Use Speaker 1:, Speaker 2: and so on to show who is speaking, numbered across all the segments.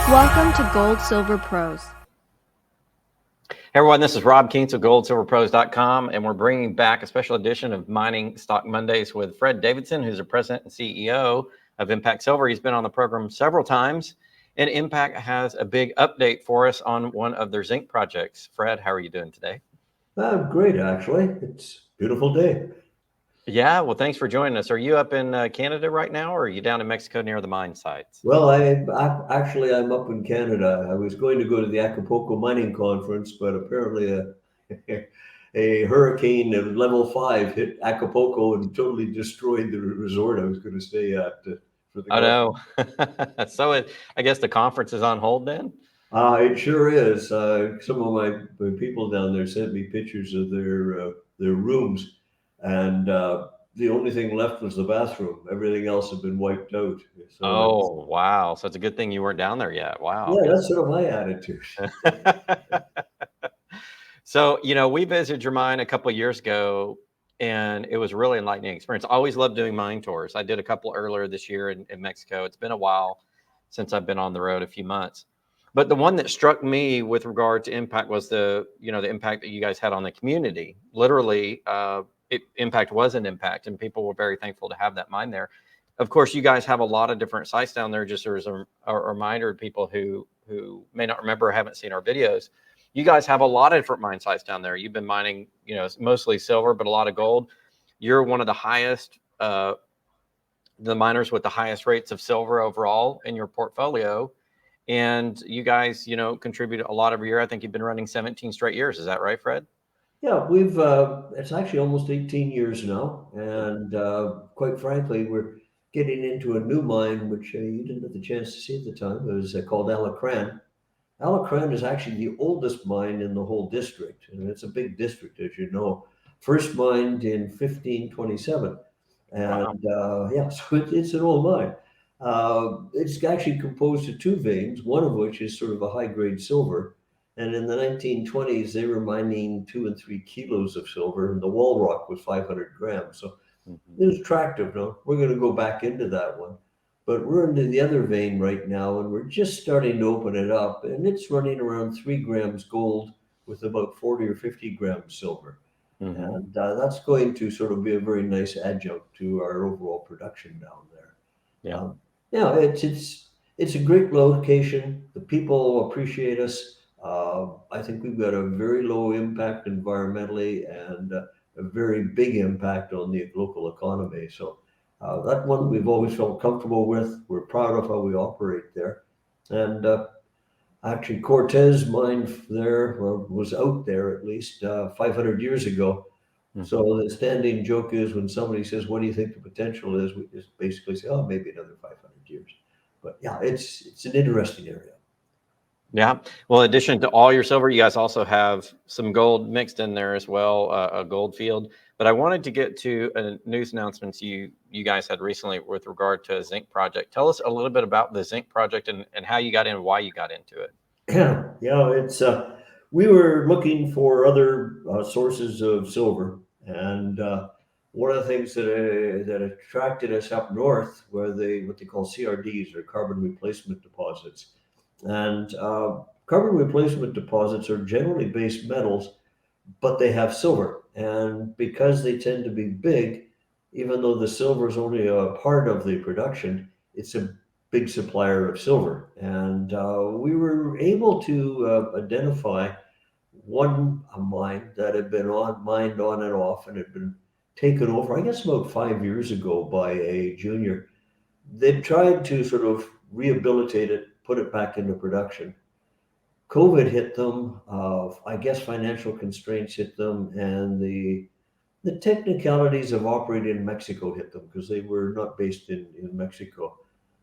Speaker 1: Welcome to Gold Silver Pros.
Speaker 2: Hey everyone, this is Rob Kientz of 𝘎𝙁𝙊𝙍𝙄𝙊𝙍, and we're bringing back a special edition of Mining Stock Mondays with Fred Davidson, who's the president and CEO of Impact Silver. He's been on the program several times, and Impact has a big update for us on one of their zinc projects. Fred, how are you doing today?
Speaker 3: Great, actually. It's a beautiful day.
Speaker 2: Yeah, well, thanks for joining us. Are you up in Canada right now, or are you down in Mexico near the mine sites?
Speaker 3: Well, I'm up in Canada. I was going to go to the Acapulco Mining Conference, but apparently a hurricane of level 5 hit Acapulco and totally destroyed the resort I was going to stay at. For the
Speaker 2: no. So I guess the conference is on hold then?
Speaker 3: It sure is. Some of my people down there sent me pictures of their rooms, and the only thing left was the bathroom. Everything else had been wiped out.
Speaker 2: So wow. So it's a good thing you weren't down there yet. Wow.
Speaker 3: Yeah, that's sort of my attitude.
Speaker 2: So, we visited your mine a couple of years ago, and it was a really enlightening experience. I always loved doing mine tours. I did a couple earlier this year in Mexico. It's been a while since I've been on the road, a few months. But the one that struck me with regard to impact was the impact that you guys had on the community. Literally, impact was an impact, and people were very thankful to have that mine there. Of course, you guys have a lot of different sites down there. Just as a reminder to people who may not remember or haven't seen our videos, you guys have a lot of different mine sites down there. You've been mining, mostly silver, but a lot of gold. You're one of the highest, the miners with the highest rates of silver overall in your portfolio. And you guys, contribute a lot every year. I think you've been running 17 straight years. Is that right, Fred?
Speaker 3: Yeah, it's actually almost 18 years now. And quite frankly, we're getting into a new mine, which you didn't have the chance to see at the time. It was called 𝘎𝙧𝙊𝙇𝙇𝙄𝙉𝙊. 𝘎𝙧𝙊𝙃 is actually the oldest mine in the whole district. And it's a big district, as you know. First mined in 1527. And wow. Yeah, so it's an old mine. It's actually composed of two veins, one of which is sort of a high-grade silver. And in the 1920s, they were mining 2 and 3 kilos of silver, and the wall rock was 500 grams. So it was attractive. No, we're going to go back into that one. But we're into the other vein right now, and we're just starting to open it up. And it's running around 3 grams gold with about 40 or 50 grams silver. And that's going to sort of be a very nice adjunct to our overall production down there.
Speaker 2: Yeah.
Speaker 3: Yeah, it's a great location. The people appreciate us. I think we've got a very low impact environmentally and a very big impact on the local economy. So that one we've always felt comfortable with. We're proud of how we operate there. And actually, Cortez mine there was out there at least 500 years ago. So the standing joke is when somebody says, "What do you think the potential is?" we just basically say, "Oh, maybe another 500 years." But yeah, it's an interesting area.
Speaker 2: Yeah. Well, in addition to all your silver, you guys also have some gold mixed in there as well, a gold field. But I wanted to get to a news announcements you guys had recently with regard to a zinc project. Tell us a little bit about the zinc project and how you got in, why you got into it.
Speaker 3: Yeah, it's we were looking for other sources of silver, and one of the things that attracted us up north were what they call CRDs, or carbon replacement deposits. And carbon replacement deposits are generally base metals, but they have silver. And because they tend to be big, even though the silver is only a part of the production, it's a big supplier of silver. And we were able to identify one mine that had been mined on and off and had been taken over, I guess, about 5 years ago by a junior. They tried to sort of rehabilitate it, put it back into production. COVID hit them. I guess financial constraints hit them, and the technicalities of operating in Mexico hit them because they were not based in Mexico.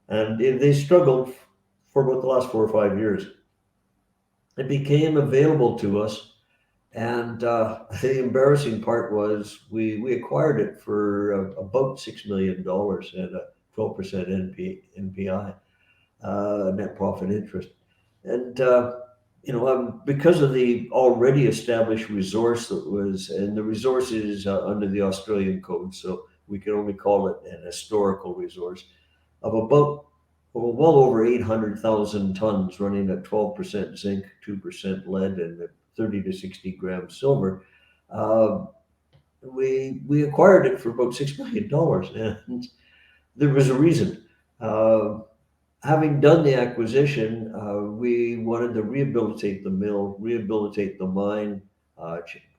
Speaker 3: And they struggled for about the last 4 or 5 years. It became available to us, and the embarrassing part was we acquired it for about $6 million at a 12% NPI, net profit interest. And because of the already established resource that was, and the resource is under the Australian code, so we can only call it an historical resource of about well over 800,000 tons running at 12% zinc, 2% lead, and at 30 to 60 grams silver. We acquired it for about $6 million, and there was a reason. Having done the acquisition, we wanted to rehabilitate the mill, rehabilitate the mine.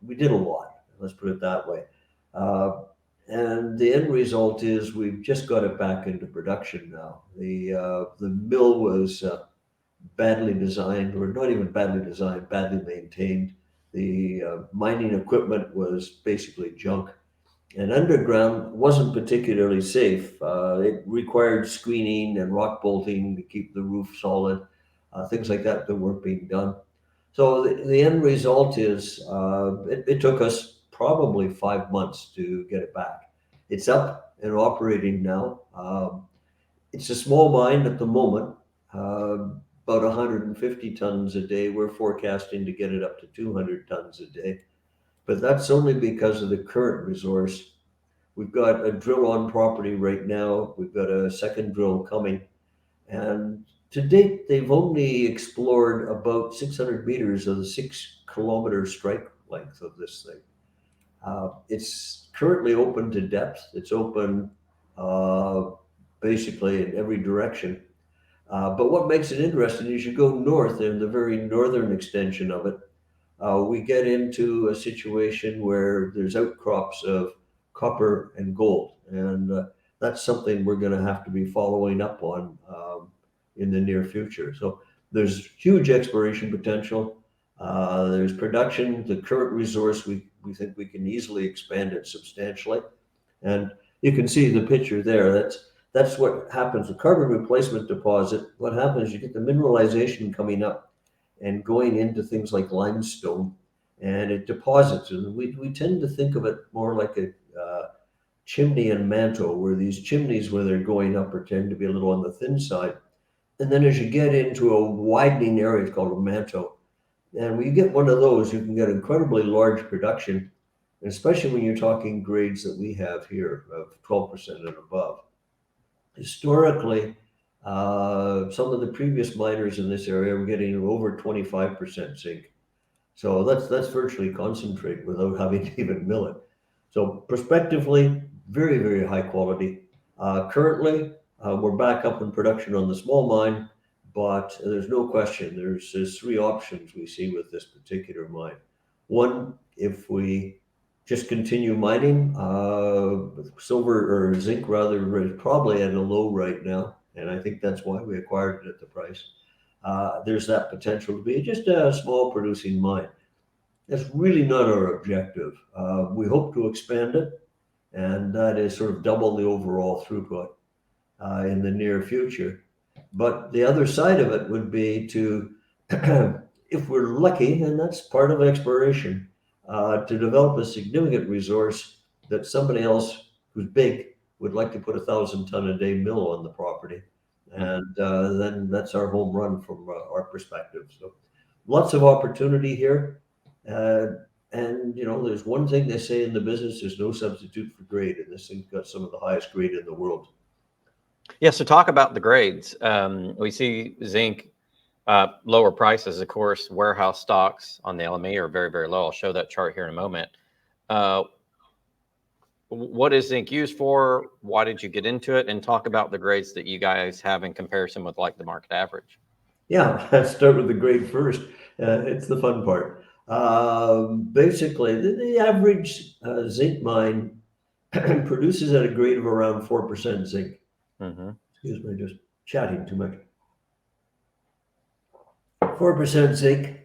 Speaker 3: We did a lot, let's put it that way. And the end result is we've just got it back into production now. The mill was badly designed, or not even badly designed, badly maintained. The mining equipment was basically junk. And underground wasn't particularly safe. It required screening and rock bolting to keep the roof solid, things like that weren't being done. So the end result is it took us probably 5 months to get it back. It's up and operating now. It's a small mine at the moment, about 150 tons a day. We're forecasting to get it up to 200 tons a day. But that's only because of the current resource. We've got a drill on property right now. We've got a second drill coming. And to date, they've only explored about 600 meters of the 6-kilometer strike length of this thing. It's currently open to depth. It's open basically in every direction. But what makes it interesting is you go north, in the very northern extension of it, we get into a situation where there's outcrops of copper and gold. And that's something we're going to have to be following up on in the near future. So there's huge exploration potential. There's production. The current resource, we think we can easily expand it substantially. And you can see the picture there. That's what happens. The carbon replacement deposit, what happens, you get the mineralization coming up and going into things like limestone, and it deposits. And we tend to think of it more like a chimney and mantle, where these chimneys, where they're going up, tend to be a little on the thin side. And then as you get into a widening area, it's called a mantle. And when you get one of those, you can get incredibly large production, especially when you're talking grades that we have here of 12% and above. Historically, some of the previous miners in this area were getting over 25% zinc. So that's virtually concentrate without having to even mill it. So prospectively, very, very high quality. Currently, we're back up in production on the small mine, but there's no question there's 3 options we see with this particular mine. One, if we just continue mining, silver or zinc rather, is probably at a low right now, and I think that's why we acquired it at the price. There's that potential to be just a small producing mine. That's really not our objective. We hope to expand it, and that is sort of double the overall throughput in the near future. But the other side of it would be to, if we're lucky, and that's part of exploration, to develop a significant resource that somebody else who's big would like to put 1,000-ton-a-day mill on the property. And then that's our home run from our perspective. So lots of opportunity here. And, you know, there's one thing they say in the business, there's no substitute for grade. And this thing's got some of the highest grade in the world.
Speaker 2: Yeah, so talk about the grades. We see zinc, lower prices, of course. Warehouse stocks on the LME are very, very low. I'll show that chart here in a moment. What is zinc used for? Why did you get into it? And talk about the grades that you guys have in comparison with like the market average.
Speaker 3: Yeah, let's start with the grade first. It's the fun part. Basically, the average zinc mine produces at a grade of around 4% zinc. Excuse me, just chatting too much. 4% zinc.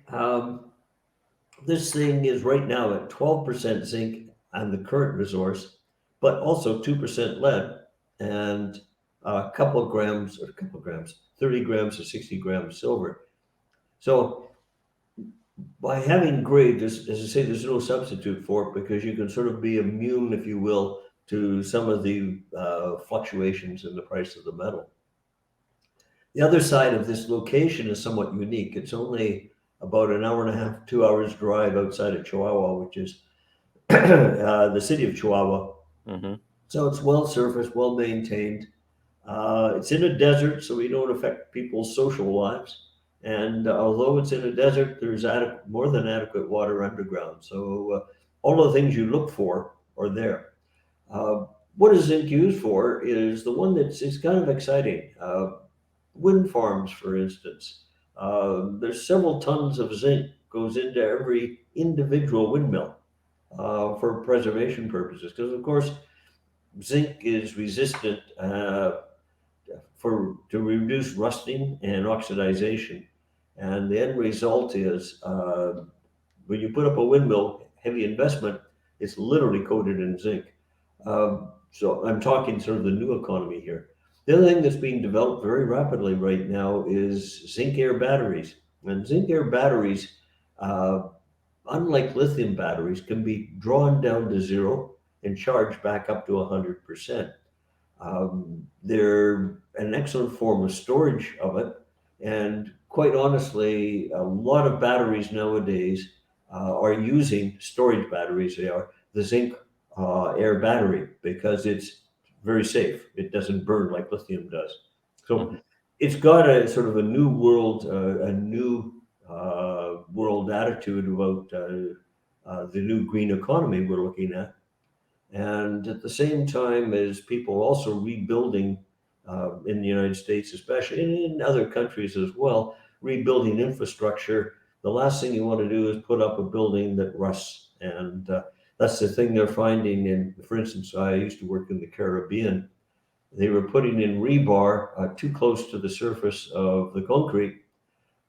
Speaker 3: This thing is right now at 12% zinc on the current resource, but also 2% lead and a couple of grams, 30 grams or 60 grams silver. So by having grade, as I say, there's no substitute for it, because you can sort of be immune, if you will, to some of the fluctuations in the price of the metal. The other side of this location is somewhat unique. It's only about an hour and a half, 2 hours drive outside of Chihuahua, which is the city of Chihuahua. So it's well surfaced, well maintained. It's in a desert, so we don't affect people's social lives. And although it's in a desert, there's more than adequate water underground. So all the things you look for are there. Uh, what is zinc used for is the one that's is kind of exciting. Wind farms, for instance. There's several tons of zinc goes into every individual windmill for preservation purposes, because of course zinc is resistant to reduce rusting and oxidization. And the end result is when you put up a windmill, heavy investment, it's literally coated in zinc. So I'm talking sort of the new economy here. The other thing that's being developed very rapidly right now is zinc air batteries. And zinc air batteries, unlike lithium batteries, can be drawn down to zero and charged back up to 100%. They're an excellent form of storage of it. And quite honestly, a lot of batteries nowadays are using storage batteries. They are the zinc air battery because it's very safe. It doesn't burn like lithium does. So it's got a sort of a new world, world attitude about the new green economy we're looking at. And at the same time as people also rebuilding in the United States, especially, and in other countries as well, rebuilding infrastructure, the last thing you want to do is put up a building that rusts. And that's the thing they're finding in, for instance, I used to work in the Caribbean. They were putting in rebar too close to the surface of the concrete.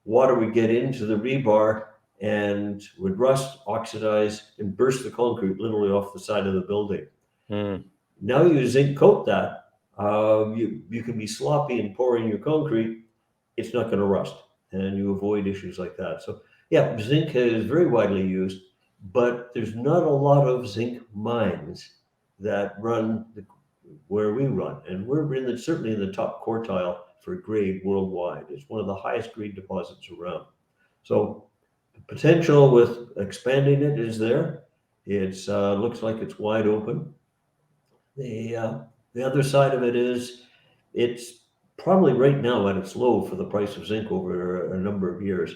Speaker 3: Water would get into the rebar and would rust, oxidize, and burst the concrete literally off the side of the building. Now you zinc coat that. You can be sloppy in pouring your concrete. It's not going to rust, and you avoid issues like that. So yeah, zinc is very widely used, but there's not a lot of zinc mines that run where we run, and we're certainly in the top quartile for grade worldwide. It's one of the highest grade deposits around. So the potential with expanding it is there. It's looks like it's wide open. The other side of it is it's probably right now at its low for the price of zinc over a number of years.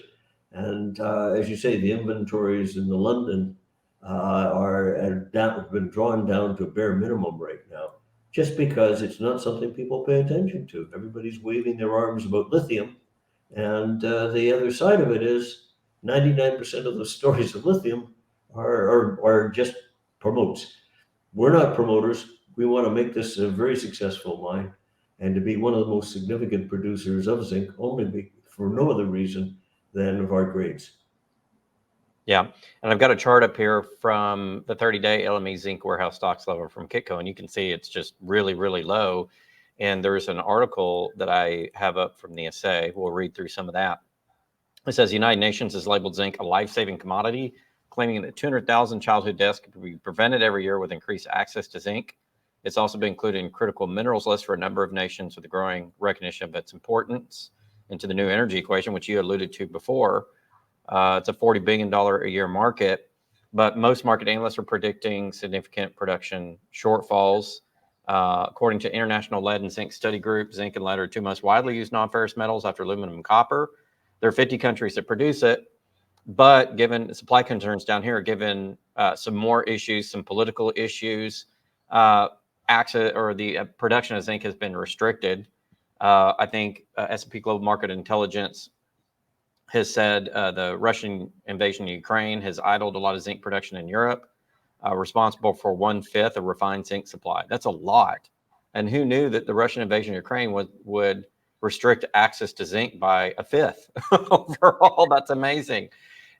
Speaker 3: And as you say, the inventories in the London have been drawn down to a bare minimum right now, just because it's not something people pay attention to. Everybody's waving their arms about lithium. And the other side of it is 99% of the stories of lithium are just promotes. We're not promoters. We want to make this a very successful mine and to be one of the most significant producers of zinc, for no other reason than of our grades.
Speaker 2: Yeah, and I've got a chart up here from the 30-day LME zinc warehouse stocks level from Kitco, and you can see it's just really, really low. And there's an article that I have up from the essay. We'll read through some of that. It says the United Nations has labeled zinc a life-saving commodity, claiming that 200,000 childhood deaths could be prevented every year with increased access to zinc. It's also been included in critical minerals list for a number of nations with a growing recognition of its importance into the new energy equation, which you alluded to before. It's a $40 billion a year market, but most market analysts are predicting significant production shortfalls. According to International Lead and Zinc Study Group, zinc and lead are two most widely used non-ferrous metals after aluminum and copper. There are 50 countries that produce it, but given supply concerns down here, given some more issues, some political issues, access or the production of zinc has been restricted. I think S&P Global Market Intelligence has said the Russian invasion of Ukraine has idled a lot of zinc production in Europe, responsible for 1/5 of refined zinc supply. That's a lot. And who knew that the Russian invasion of Ukraine would restrict access to zinc by 1/5 overall? That's amazing.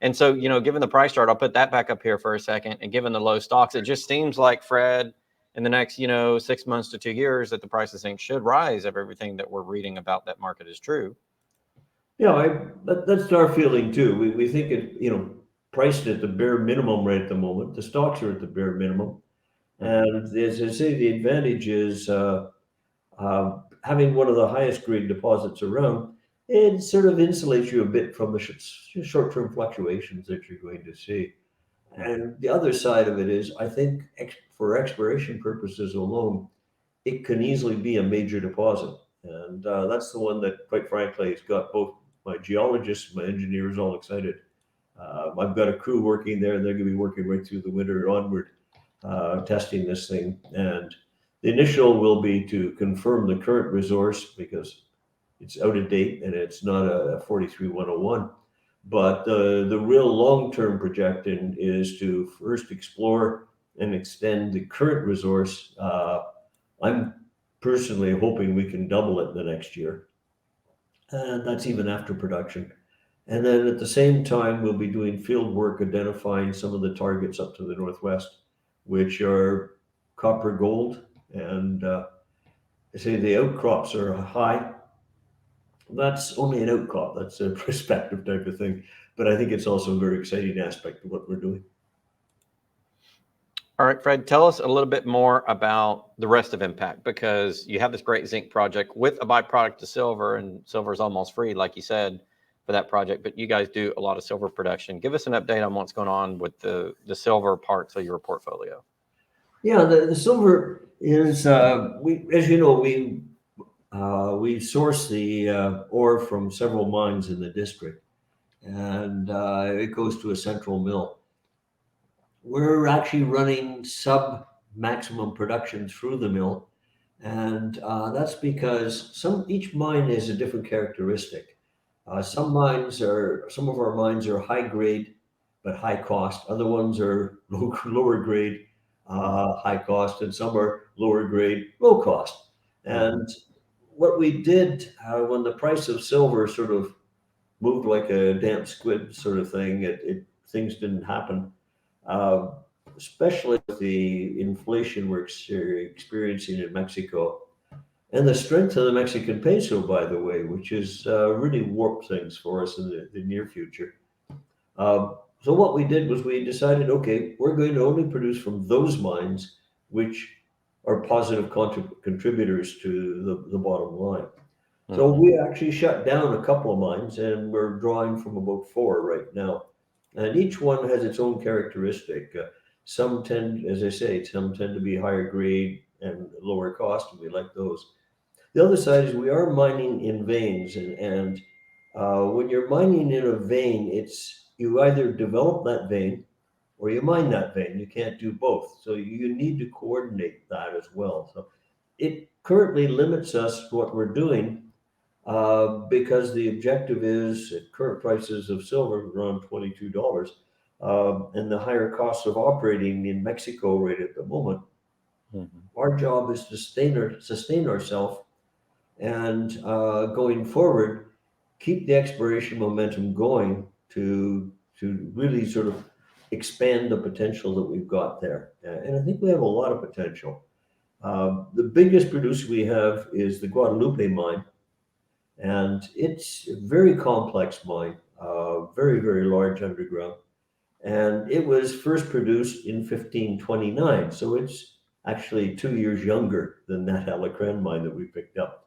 Speaker 2: And so, given the price chart, I'll put that back up here for a second. And given the low stocks, it just seems like, Fred, in the next, 6 months to 2 years, that the price of zinc should rise if everything that we're reading about that market is true.
Speaker 3: Yeah, that's our feeling too. We think it, priced at the bare minimum right at the moment. The stocks are at the bare minimum. And as I say, the advantage is having one of the highest grade deposits around. It sort of insulates you a bit from the short-term fluctuations that you're going to see. And the other side of it is, I think, for exploration purposes alone, it can easily be a major deposit. And that's the one that, quite frankly, has got both my geologists, my engineers all excited. I've got a crew working there, and they're going to be working right through the winter onward, testing this thing. And the initial will be to confirm the current resource, because it's out of date and it's not a 43-101. But the real long-term projection is to first explore and extend the current resource. I'm personally hoping we can double it the next year. And that's even after production. And then at the same time, we'll be doing field work identifying some of the targets up to the northwest, which are copper gold. And I say the outcrops are high. That's only an outcrop. That's a prospective type of thing. But I think it's also a very exciting aspect of what we're doing.
Speaker 2: All right, Fred, tell us a little bit more about the rest of Impact, because you have this great zinc project with a byproduct of silver, and silver is almost free, like you said, for that project. But you guys do a lot of silver production. Give us an update on what's going on with the silver parts of your portfolio.
Speaker 3: Yeah, the silver is, as you know, we source the ore from several mines in the district, and it goes to a central mill. We're actually running sub-maximum production through the mill, and that's because each mine is a different characteristic. Some of our mines are high grade but high cost. Other ones are lower grade, high cost, and some are lower grade, low cost. And what we did when the price of silver sort of moved like a damp squid sort of thing, things didn't happen. Especially with the inflation we're experiencing in Mexico, and the strength of the Mexican peso, by the way, which has really warped things for us in the near future. So what we did was we decided, okay, we're going to only produce from those mines which are positive contributors to the bottom line. So we actually shut down a couple of mines, and we're drawing from about 4 right now. And each one has its own characteristic. Some tend, as I say, to be higher grade and lower cost, and we like those. The other side is we are mining in veins, and when you're mining in a vein, you either develop that vein or you mine that vein. You can't do both. So you need to coordinate that as well. So it currently limits us what we're doing, because the objective is, at current prices of silver around $22, and the higher costs of operating in Mexico right at the moment, our job is to sustain ourselves, and going forward, keep the exploration momentum going to really sort of expand the potential that we've got there. And I think we have a lot of potential. The biggest producer we have is the Guadalupe mine, and it's a very complex mine, very, very large underground. And it was first produced in 1529, so it's actually 2 years younger than that Alacran mine that we picked up.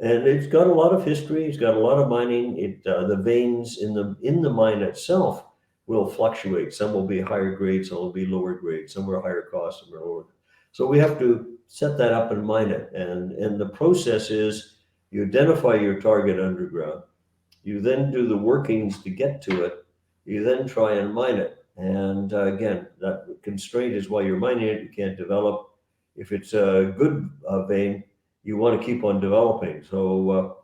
Speaker 3: And it's got a lot of history. It's got a lot of mining. The veins in the mine itself will fluctuate. Some will be higher grade, some will be lower grade. Some are higher cost, some are lower. So we have to set that up and mine it. And the process is, you identify your target underground. You then do the workings to get to it. You then try and mine it. And again, that constraint is while you're mining it, you can't develop. If it's a good vein, you want to keep on developing. So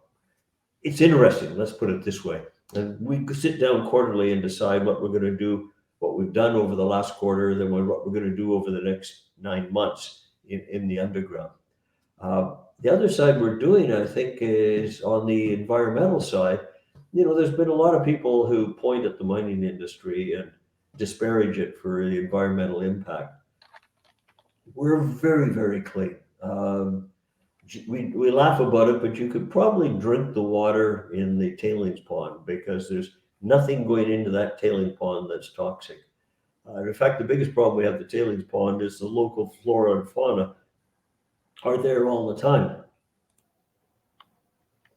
Speaker 3: it's interesting, let's put it this way. And we sit down quarterly and decide what we're going to do, what we've done over the last quarter, then what we're going to do over the next 9 months in the underground. The other side we're doing, I think, is on the environmental side. There's been a lot of people who point at the mining industry and disparage it for the environmental impact. We're very, very clean. We laugh about it, but you could probably drink the water in the tailings pond, because there's nothing going into that tailings pond that's toxic. In fact, the biggest problem we have with the tailings pond is the local flora and fauna are there all the time.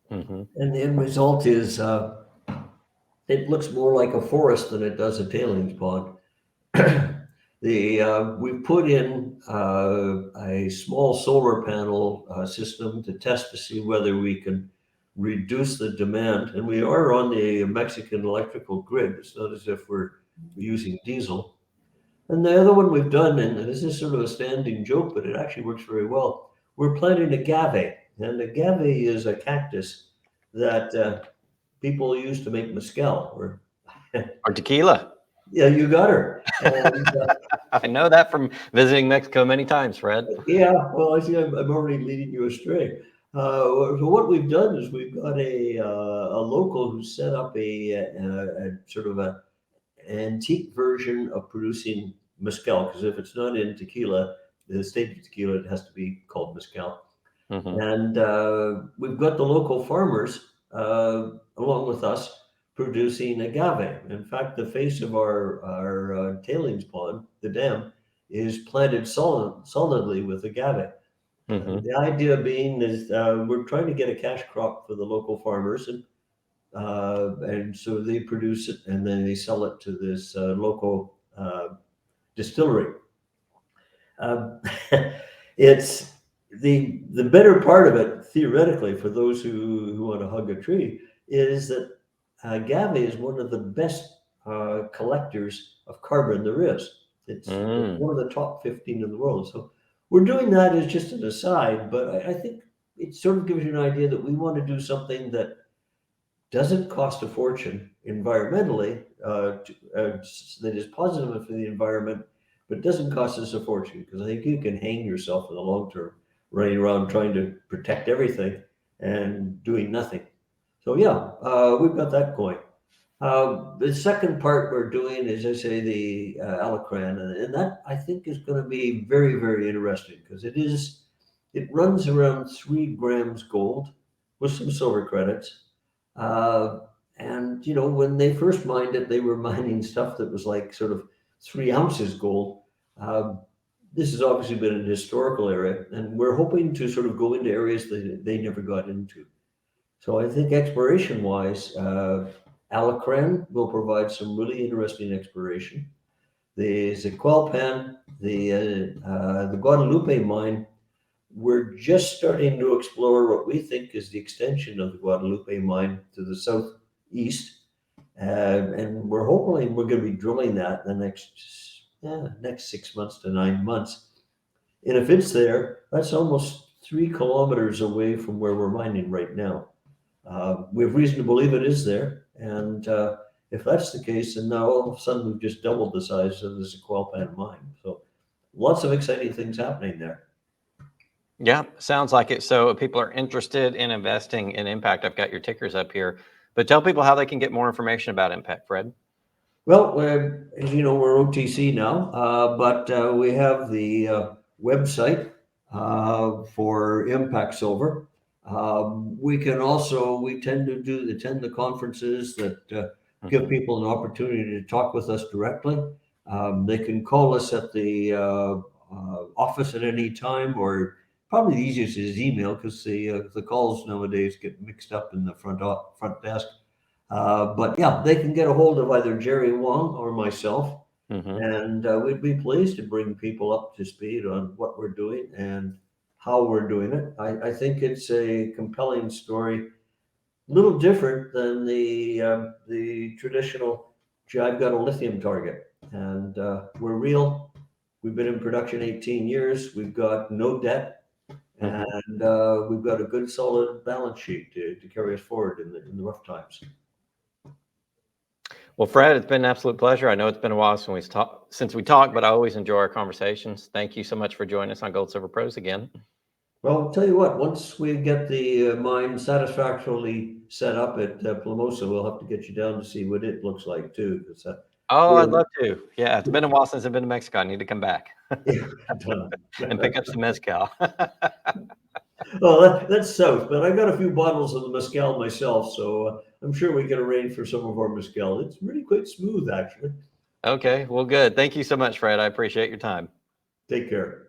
Speaker 3: And the end result is it looks more like a forest than it does a tailings pond. We put in a small solar panel system to test to see whether we can reduce the demand. And we are on the Mexican electrical grid. It's not as if we're using diesel. And the other one we've done, and this is sort of a standing joke, but it actually works very well. We're planting agave. And agave is a cactus that people use to make mezcal.
Speaker 2: Or tequila.
Speaker 3: Yeah, you got her. And,
Speaker 2: I know that from visiting Mexico many times, Fred.
Speaker 3: Yeah, well, I see I'm already leading you astray. So what we've done is we've got a local who set up a sort of a antique version of producing mezcal, because if it's not in tequila, the state of tequila, it has to be called mezcal.
Speaker 2: Mm-hmm.
Speaker 3: And we've got the local farmers along with us producing agave. In fact, the face of our tailings pond, the dam, is planted solidly with agave.
Speaker 2: Mm-hmm.
Speaker 3: The idea being is we're trying to get a cash crop for the local farmers, and so they produce it and then they sell it to this local distillery. It's the better part of it, theoretically, for those who want to hug a tree, is that agave is one of the best collectors of carbon there is. It's one of the top 15 in the world. So we're doing that as just an aside, but I think it sort of gives you an idea that we want to do something that doesn't cost a fortune environmentally, that is positive for the environment, but doesn't cost us a fortune, because I think you can hang yourself in the long term running around trying to protect everything and doing nothing. So yeah, we've got that going. The second part we're doing is, I say, the alacran, and that I think is going to be very, very interesting, because it runs around 3 grams gold with some silver credits. And you know, when they first mined it, they were mining stuff that was like sort of 3 ounces gold. This has obviously been an historical area, and we're hoping to sort of go into areas that they never got into. So I think exploration-wise, alacran will provide some really interesting exploration. The 𝘎𝑗𝑍𝑒𝑙pan, the Guadalupe mine, we're just starting to explore what we think is the extension of the Guadalupe mine to the southeast. And we're hoping we're going to be drilling that in the next 6 months to 9 months. And if it's there, that's almost 3 kilometers away from where we're mining right now. We have reason to believe it is there. And if that's the case, then now all of a sudden we've just doubled the size of the 𝘎𝑗𝑍𝑒𝑙pan mine. So lots of exciting things happening there.
Speaker 2: Yeah, sounds like it. So if people are interested in investing in Impact, I've got your tickers up here, but tell people how they can get more information about Impact, Fred.
Speaker 3: Well, as you know, we're OTC now, but we have the website for Impact Silver. We tend to attend the conferences that give people an opportunity to talk with us directly. They can call us at the office at any time, or probably the easiest is email, because the calls nowadays get mixed up in the front desk. But yeah, they can get a hold of either Jerry Wong or myself, and we'd be pleased to bring people up to speed on what we're doing and how we're doing it. I think it's a compelling story, a little different than the traditional, I've got a lithium target, and we're real. We've been in production 18 years. We've got no debt. And we've got a good, solid balance sheet to carry us forward in the rough times.
Speaker 2: Well, Fred, it's been an absolute pleasure. I know it's been a while since we talked, but I always enjoy our conversations. Thank you so much for joining us on Gold Silver Pros again. Well,
Speaker 3: I'll tell you what, once we get the mine satisfactorily set up at Plomosas, we'll have to get you down to see what it looks like too.
Speaker 2: I'd love to. Yeah, it's been a while since I've been to Mexico. I need to come back and pick up some mezcal.
Speaker 3: Well, that's south, but I got a few bottles of the mezcal myself, so I'm sure we can arrange for some of our mezcal. It's really quite smooth, actually.
Speaker 2: Okay, well, good. Thank you so much, Fred. I appreciate your time.
Speaker 3: Take care.